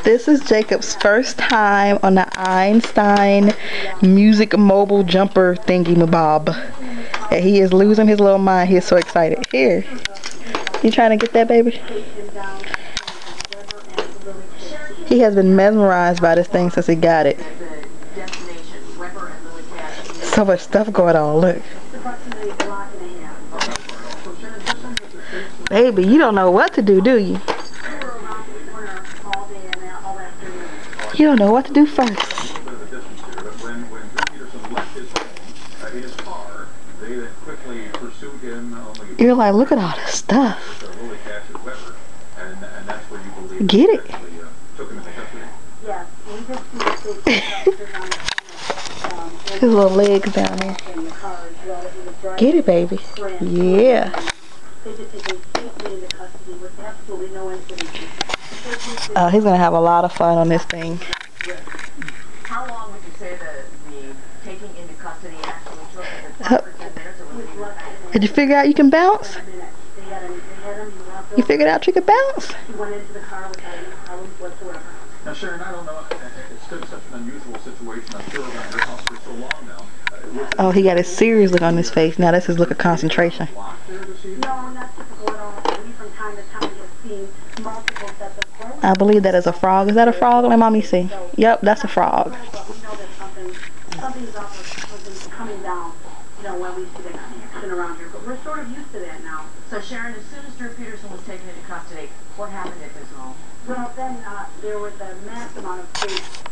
This is Jacob's first time on the Einstein Music Mobile Jumper thingy-mabob. And he is losing his little mind. He is so excited. Here. You trying to get that, baby? He has been mesmerized by this thing since he got it. So much stuff going on. Look. Baby, you don't know what to do you? You don't know what to do first. You're like, look at all this stuff. Get it. His little legs down there. Get it, baby. Yeah. Oh, he's gonna have a lot of fun on this thing. How long would you say the taking into custody actually took? Did you figure out you can bounce? You figured out you could bounce? Now, Sharon, I don't know. It's been such an unusual situation. I'm sure around your house for so long now. Oh, he got a serious look on his face. Now that's his look of concentration. No, not typical at all. We from time to time have seen multiple sets of clothing. I believe that is a frog. Is that a frog? Let mommy see. Yep, that's a frog. But we know that something's up was coming down, you know, when we see that action around here. But we're sort of used to that now. So Sharon, as soon as Drew Peterson was taken into custody, what happened at his home? Well, then there was a mass amount of police